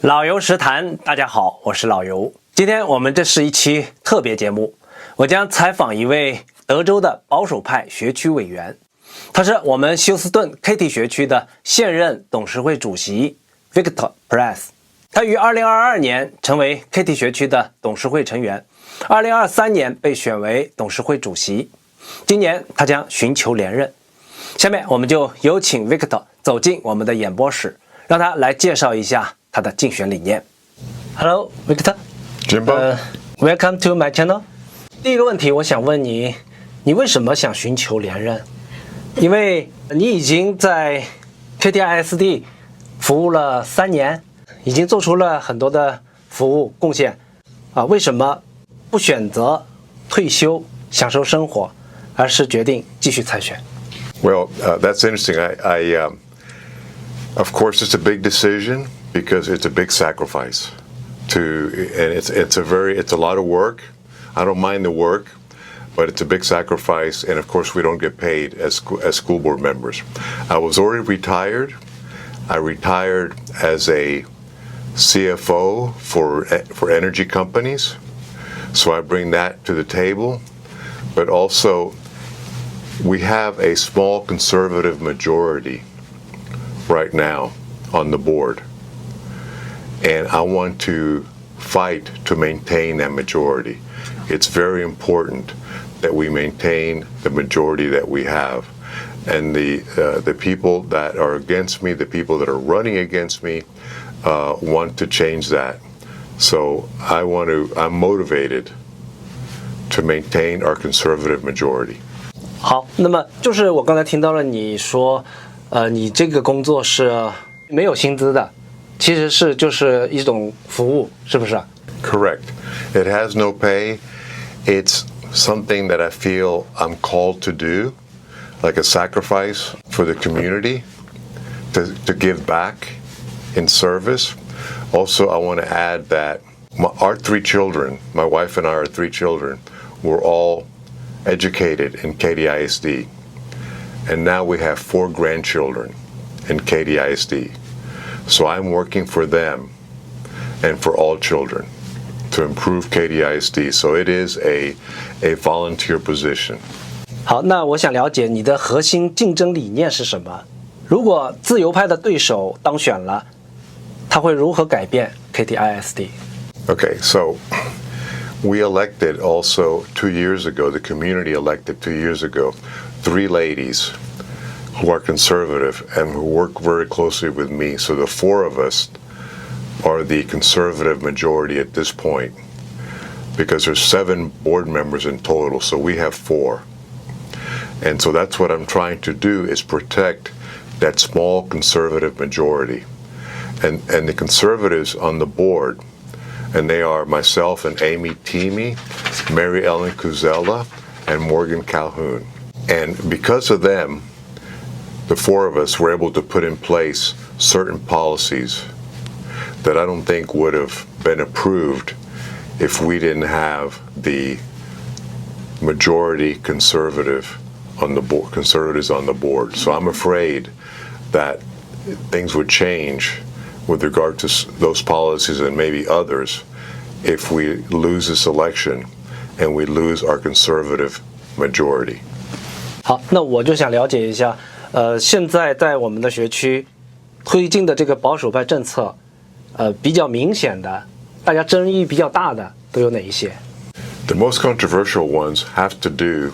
老尤实谈，大家好，我是老尤。今天我们这是一期特别节目，我将采访一位德州的保守派学区委员，他是我们休斯顿 Katy 学区的现任董事会主席 Victor Perez。他于2022年成为 Katy 学区的董事会成员，2023年被选为董事会主席，今年他将寻求连任。下面我们就有请 Victor 走进我们的演播室，让他来介绍一下他的竞选理念。Hello, Victor. Jimbo. Welcome to my channel. 第一个问题，我想问你，你为什么想寻求连任？因为你已经在 Katy ISD 服务了3年，已经做出了很多的服务贡献啊，为什么不选择退休享受生活，而是决定继续参选？ Well, that's interesting. Of course, it's a big decision because it's a big sacrifice. And it's a lot of work. I don't mind the work, but it's a big sacrifice. And of course, we don't get paid as school board members. I was already retired. I retired as a CFO for energy companies, so I bring that to the table. But also, we have a small conservative majority right now on the board, and I want to fight to maintain that majority. It's very important that we maintain the majority that we have, and the people that are against me, the people that are running against me, want to change that. So I'm motivated to maintain our conservative majority. 好，那么就是我刚才听到了你说，你这个工作是没有薪资的，其实是就是一种服务，是不是？ Correct. It has no pay. It's something that I feel I'm called to do, like a sacrifice for the community, to give back in service. Also, I want to add that our 3 children, my wife and I are 3 children, were all educated in Katy ISD, and now we have 4 grandchildren in Katy ISD. So I'm working for them and for all children to improve Katy ISD. So it is a volunteer position. 好，那我想了解你的核心竞争理念是什么？如果自由派的对手当选了，他会如何改变 Katy ISD？ Okay, so we elected also 2 years ago, the community elected 2 years ago, 3 ladies who are conservative and who work very closely with me. So the 4 of us are the conservative majority at this point, because there's 7 board members in total, so we have 4. And so that's what I'm trying to do, is protect that small conservative majority. And the conservatives on the board, and they are myself and Amy Teamy, Mary Ellen Kuzella, and Morgan Calhoun. And because of them, the 4 of us were able to put in place certain policies that I don't think would have been approved if we didn't have the majority conservatives on the board. So I'm afraid that things would change with regard to those policies and maybe others if we lose this election and we lose our conservative majority. 好，那我就想了解一下，现在在我们的学区推进的这个保守派政策，比较明显的，大家争议比较大的都有哪一些？ The most controversial ones have to do,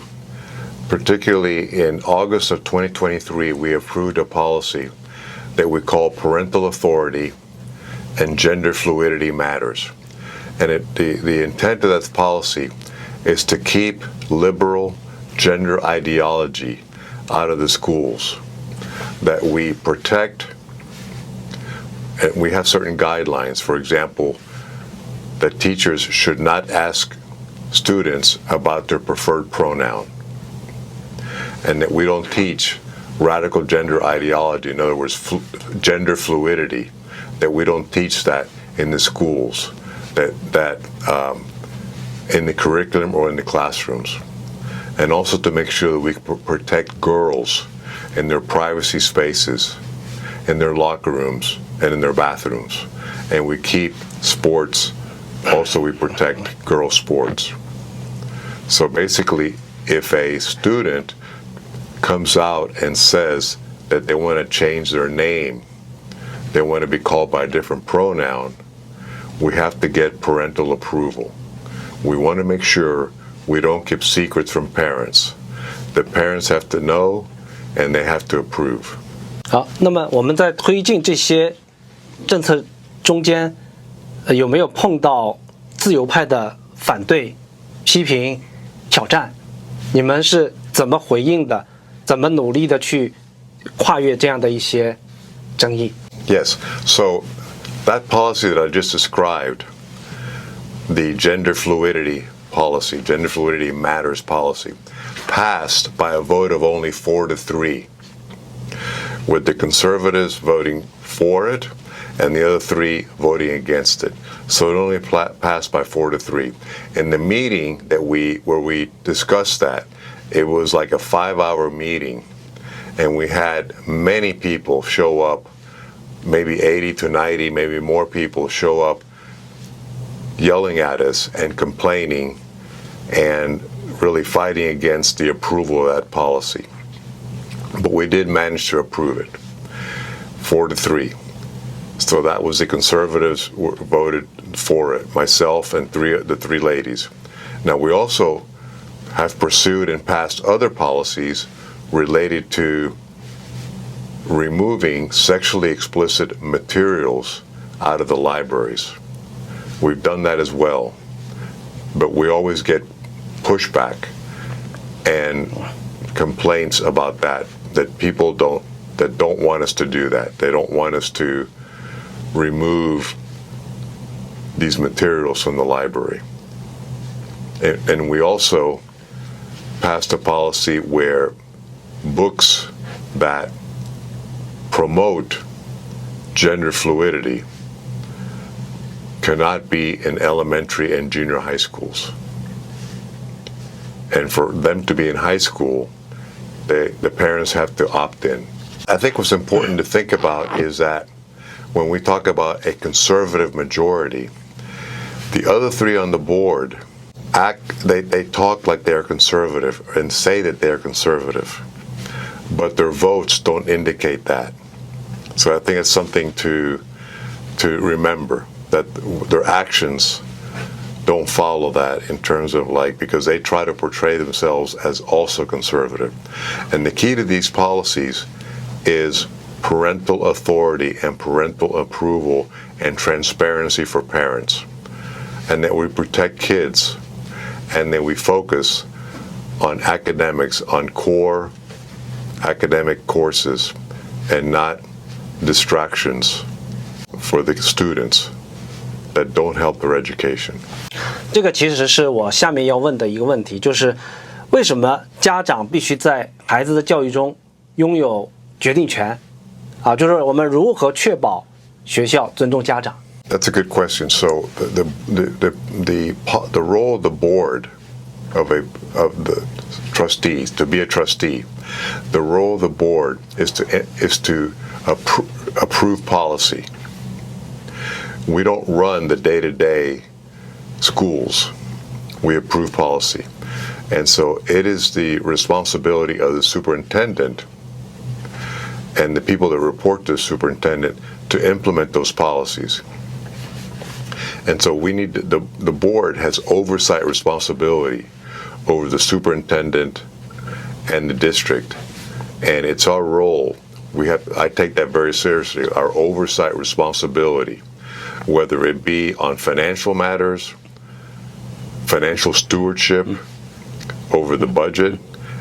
particularly in August of 2023, we approved a policy that we call parental authority and gender fluidity matters. And the intent of that policy is to keep liberal gender ideology out of the schools, that we protect, and we have certain guidelines. For example, that teachers should not ask students about their preferred pronoun, and that we don't teach radical gender ideology, in other words, gender fluidity, that we don't teach that in the schools, that in the curriculum or in the classrooms. And also to make sure that we protect girls in their privacy spaces, in their locker rooms, and in their bathrooms. and we keep sports. Also, we protect girls' sports. So basically, if a student comes out and says that they want to change their name, they want to be called by a different pronoun, we have to get parental approval. We want to make sure we don't keep secrets from parents. The parents have to know, and they have to approve. 好，那么我们在推进这些政策中间，有没有碰到自由派的反对、批评、挑战？你们是怎么回应的？怎么努力的去跨越这样的一些争议？ Yes. So that policy that I just described, the gender fluidity policy, gender fluidity matters policy, passed by a vote of only 4-3, with the conservatives voting for it and the other 3 voting against it. So it only passed by 4-3. In the meeting where we discussed that, it was like a 5-hour meeting, and we had many people show up, maybe 80 to 90, maybe more people show up yelling at us and complaining and really fighting against the approval of that policy. But we did manage to approve it, 4-3. So that was the conservatives voted for it, myself and the 3 ladies. Now we also have pursued and passed other policies related to removing sexually explicit materials out of the libraries. We've done that as well, but we always get pushback and complaints about that people don't want us to do that. They don't want us to remove these materials from the library. And we also passed a policy where books that promote gender fluidity cannot be in elementary and junior high schools. And for them to be in high school, the parents have to opt in. I think what's important to think about is that when we talk about a conservative majority, the other 3 on the board they talk like they're conservative and say that they're conservative, but their votes don't indicate that. So I think it's something to remember, that their actions don't follow that in terms of because they try to portray themselves as also conservative. And the key to these policies is parental authority and parental approval and transparency for parents, and that we protect kids, and that we focus on academics, on core academic courses, and not distractions for the students that don't help their education. 这个其实是我下面要问的一个问题，就是为什么家长必须在孩子的教育中拥有决定权？就是我们如何确保学校尊重家长？ That's a good question. So the role of the board of the trustees, to be a trustee, the role of the board is to approve policy. We don't run the day-to-day schools. We approve policy. And so it is the responsibility of the superintendent and the people that report to the superintendent to implement those policies. And so we need the board has oversight responsibility over the superintendent and the district, and it's our role. I take that very seriously. Our oversight responsibility, whether it be on financial matters, financial stewardship over the budget,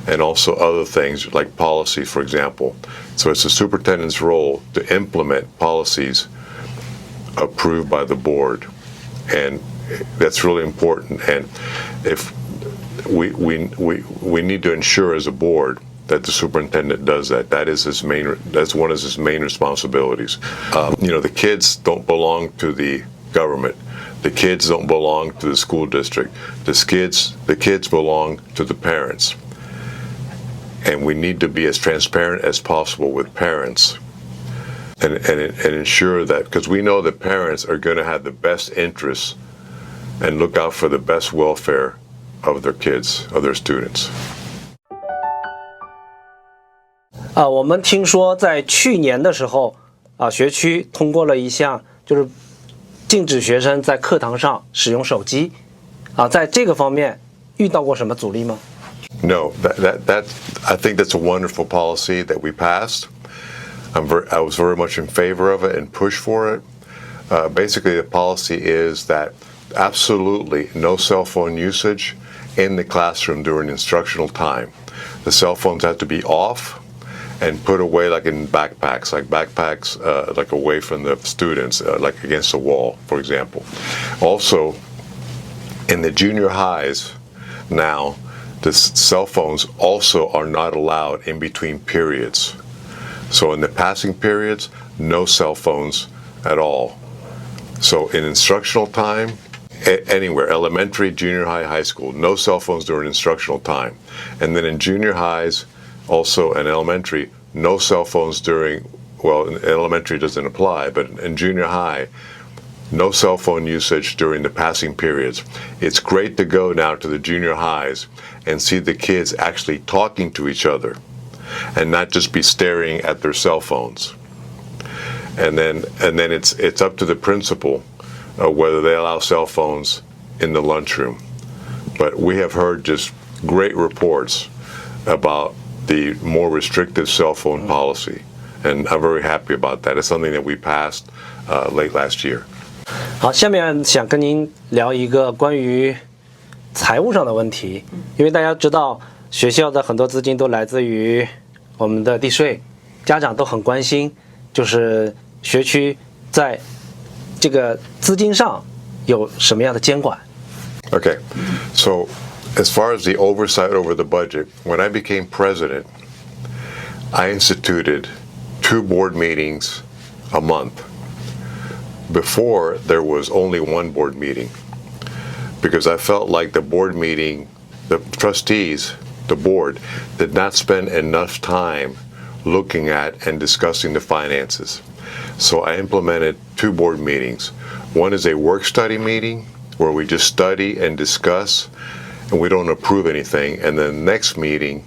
and also other things like policy, for example. So it's the superintendent's role to implement policies approved by the board, and that's really important. And if we need to ensure as a board that the superintendent does that. That's one of his main responsibilities. The kids don't belong to the government. The kids don't belong to the school district. The kids belong to the parents. And we need to be as transparent as possible with parents and ensure that, because we know that parents are going to have the best interests and look out for the best welfare of their kids, of their students. 我们听说在去年的时候学区通过了一项就是禁止学生在课堂上使用手机在这个方面遇到过什么阻力吗？ No, that I think that's a wonderful policy that we passed. I was very much in favor of it and pushed for it. Basically, the policy is that absolutely no cell phone usage in the classroom during instructional time. The cell phones have to be off and put away like in backpacks, like away from the students, like against the wall, for example. Also, in the junior highs now, the cell phones also are not allowed in between periods. So in the passing periods, no cell phones at all. So in instructional time, anywhere, elementary, junior high, high school, no cell phones during instructional time. And then in junior highs, also in elementary, no cell phones during, well, in elementary doesn't apply, but in junior high, no cell phone usage during the passing periods. It's great to go now to the junior highs and see the kids actually talking to each other and not just be staring at their cell phones. And then it's up to the principal whether they allow cell phones in the lunchroom. But we have heard just great reports about the more restrictive cell phone policy, and I'm very happy about that. It's something that we passed late last year. 好，下面想跟您聊一个关于财务上的问题，因为大家知道学校的很多资金都来自于我们的地税，家长都很关心，就是学区在这个资金上有什么样的监管。 Okay, so as far as the oversight over the budget, when I became president, I instituted 2 board meetings a month. Before, there was only 1 board meeting because I felt like the board meeting, the trustees, the board, did not spend enough time looking at and discussing the finances. So I implemented 2 board meetings. One is a work study meeting where we just study and discuss and we don't approve anything. And then the next meeting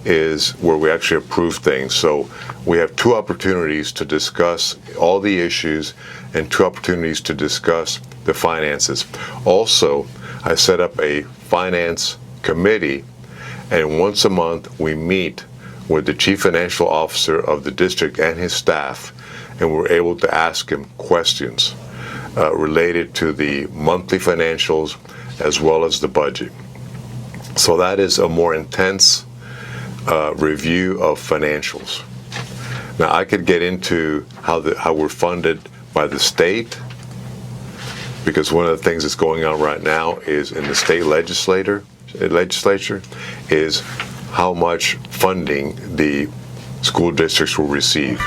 is where we actually approve things. So we have 2 opportunities to discuss all the issues and 2 opportunities to discuss the finances. Also, I set up a finance committee, and once a month we meet with the chief financial officer of the district and his staff, and we're able to ask him questions related to the monthly financials as well as the budget. So that is a more intense review of financials. Now I could get into how we're funded by the state, because one of the things that's going on right now is in the state legislature is how much funding the school districts will receive.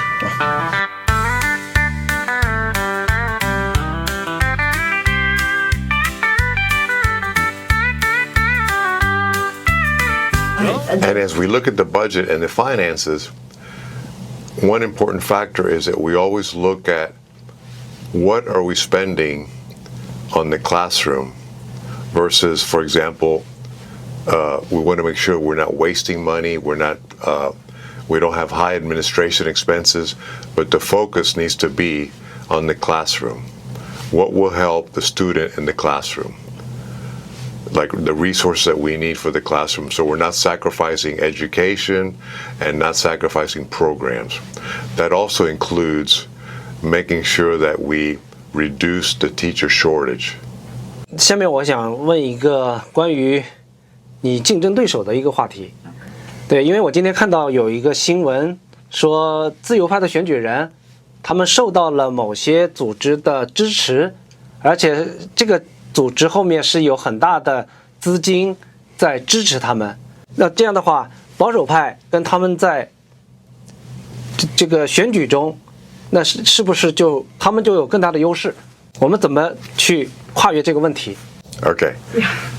And as we look at the budget and the finances, one important factor is that we always look at what are we spending on the classroom versus, for example, we want to make sure we're not wasting money, we don't have high administration expenses, but the focus needs to be on the classroom. What will help the student in the classroom? Like the resources that we need for the classroom. So we're not sacrificing education and not sacrificing programs. That also includes making sure that we reduce the teacher shortage. 下面我想问一个关于你竞争对手的一个话题。对，因为我今天看到有一个新闻说，自由派的选举人他们受到了某些组织的支持，而且这个组织后面是有很大的资金在支持他们。那这样的话，保守派跟他们在这个选举中，那是不是他们就有更大的优势？我们怎么去跨越这个问题？ Okay,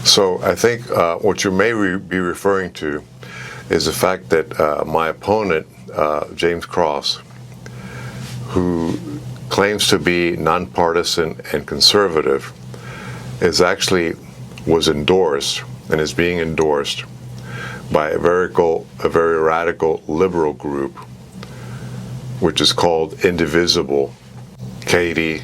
so I think what you may be referring to is the fact that my opponent, James Cross, who claims to be nonpartisan and conservative was endorsed and is being endorsed by a very radical liberal group, which is called Indivisible Katy,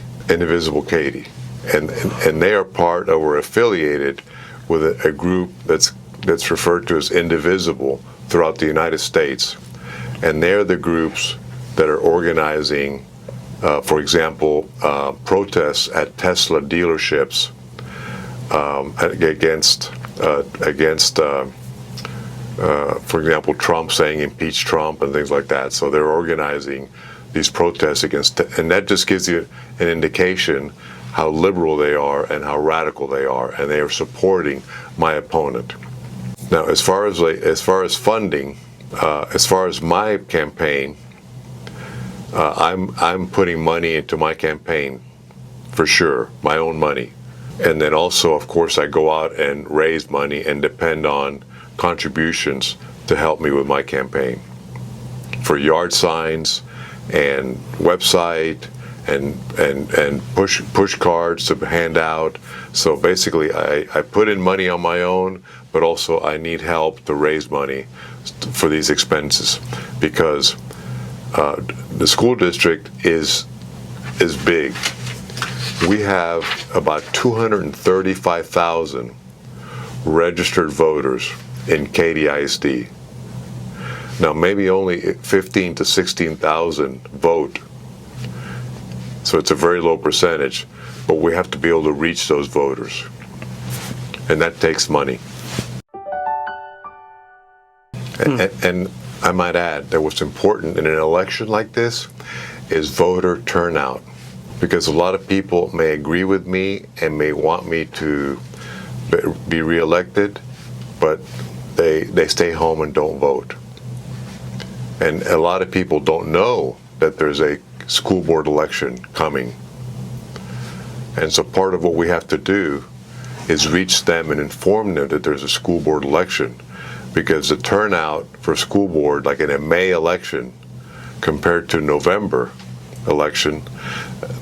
and they are part of or affiliated with a group that's referred to as Indivisible throughout the United States, and they're the groups that are organizing, for example, protests at Tesla dealerships against for example, Trump saying impeach Trump and things like that. So they're organizing these protests against, and that just gives you an indication how liberal they are and how radical they are, and they are supporting my opponent. Now, as far as funding, as far as my campaign, I'm putting money into my campaign for sure, my own money, and then also, of course, I go out and raise money and depend on contributions to help me with my campaign for yard signs and website and push cards to hand out. So basically I put in money on my own, but also I need help to raise money for these expenses, because the school district is big. We have about 235,000 registered voters in Katy ISD. Now, maybe only 15 to 16,000 vote, so it's a very low percentage, but we have to be able to reach those voters, and that takes money. And I might add that what's important in an election like this is voter turnout, because a lot of people may agree with me and may want me to be reelected, but they stay home and don't vote. And a lot of people don't know that there's a school board election coming. And so part of what we have to do is reach them and inform them that there's a school board election, because the turnout for school board, like in a May election compared to November election,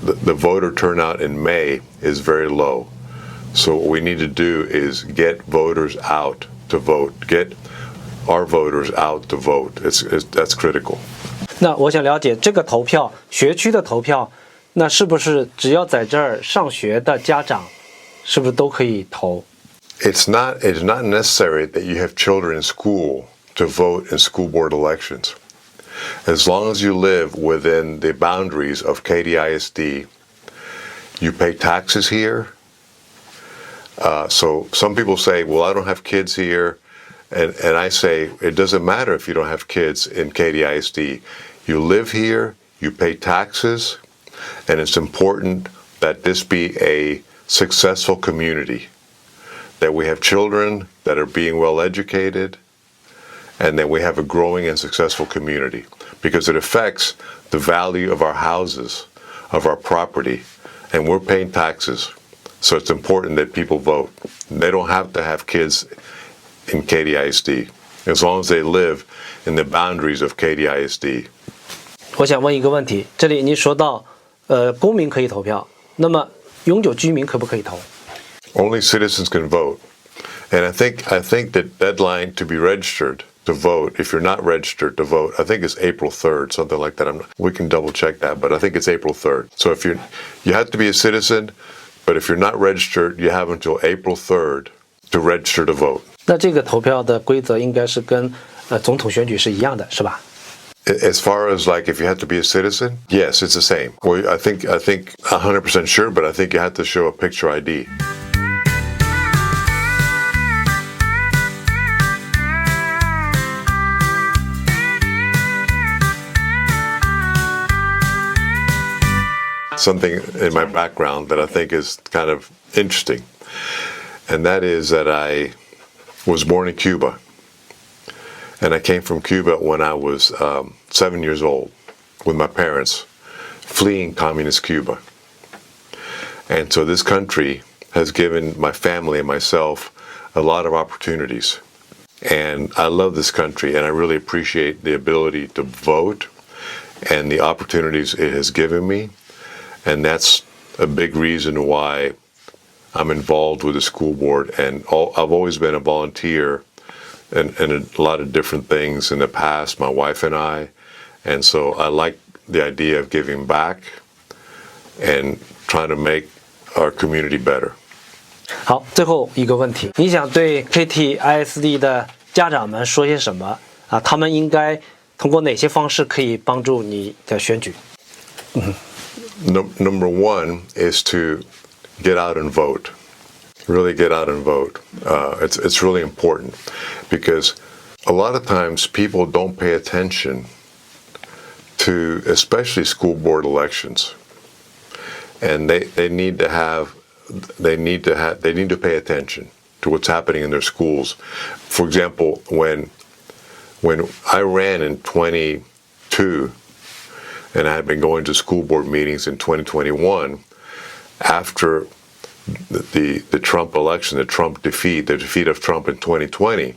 the voter turnout in May is very low. So what we need to do is get voters out to vote, get our voters out to vote. That's critical. 那我想了解这个投票，学区的投票，那是不是只要在这儿上学的家长，是不是都可以投？ It's not necessary that you have children in school to vote in school board elections. As long as you live within the boundaries of Katy ISD, you pay taxes here. So some people say, well, I don't have kids here. And I say, it doesn't matter if you don't have kids in Katy ISD. You live here, you pay taxes, and it's important that this be a successful community, that we have children that are being well educated, and that we have a growing and successful community, because it affects the value of our houses, of our property, and we're paying taxes. So it's important that people vote. They don't have to have kids in Katy ISD, as long as they live in the boundaries of Katy ISD. 我想问一个问题，这里你说到，公民可以投票，那么永久居民可不可以投？ Only citizens can vote, and I think the deadline to be registered to vote, if you're not registered to vote, I think it's April 3rd, something like that. We can double check that, but I think it's April 3rd. So if you have to be a citizen, but if you're not registered, you have until April 3rd to register to vote. 那这个投票的规则应该是跟总统选举是一样的，是吧？ As far as like if you have to be a citizen, yes, it's the same. Well, I think 100% sure, but I think you have to show a picture ID. Something in my background that I think is kind of interesting, and that is that I was born in Cuba, and I came from Cuba when I was 7 years old with my parents, fleeing communist Cuba. And so this country has given my family and myself a lot of opportunities, and I love this country, and I really appreciate the ability to vote and the opportunities it has given me. And that's a big reason why I'm involved with the school board. And I've always been a volunteer in a lot of different things in the past, my wife and I. And so I like the idea of giving back and trying to make our community better. 好，最后一个问题，你想对 Katy ISD 的家长们说些什么啊？他们应该通过哪些方式可以帮助你的选举Number one is to get out and vote. Really get out and vote. It's really important because a lot of times people don't pay attention to especially school board elections, and they need to pay attention to what's happening in their schools. For example, when I ran in 22 and I had been going to school board meetings in 2021 after the Trump election, the defeat of Trump in 2020,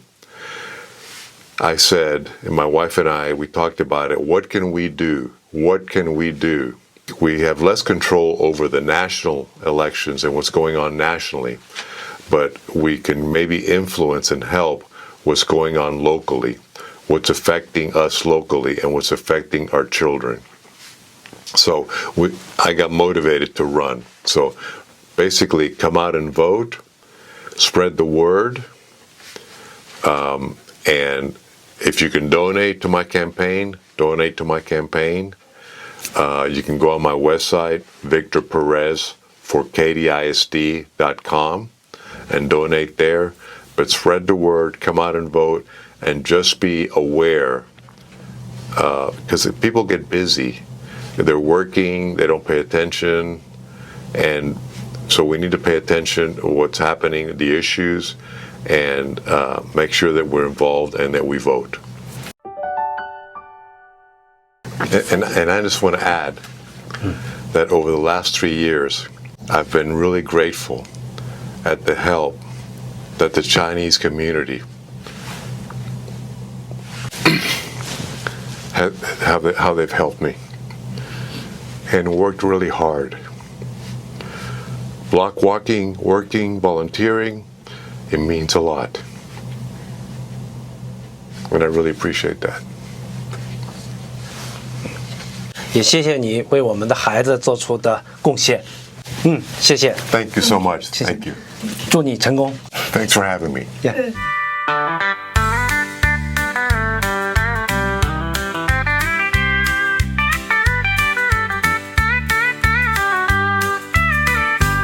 I said, and my wife and I, we talked about it, what can we do? What can we do? We have less control over the national elections and what's going on nationally, but we can maybe influence and help what's going on locally, what's affecting us locally and what's affecting our children. So I got motivated to run. So basically come out and vote, spread the word, and if you can donate to my campaign, donate to my campaign. You can go on my website, Victor Perez for KatyISD.com, and donate there. But spread the word, come out and vote, and just be aware, because people get busy. They're working, they don't pay attention, and so we need to pay attention to what's happening, the issues, and make sure that we're involved and that we vote. And I just want to add that over the last 3 years, I've been really grateful at the help that the Chinese community how they've helped me and worked really hard. Block walking, working, volunteering, it means a lot. And I really appreciate that. 也谢谢你为我们的孩子做出的贡献。谢谢。Thank you so much. 谢谢 Thank you. 祝你成功。 Thanks for having me. Yeah.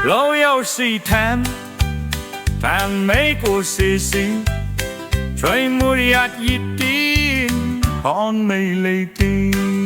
老友是談美故事時，隨每日熱點看美麗的。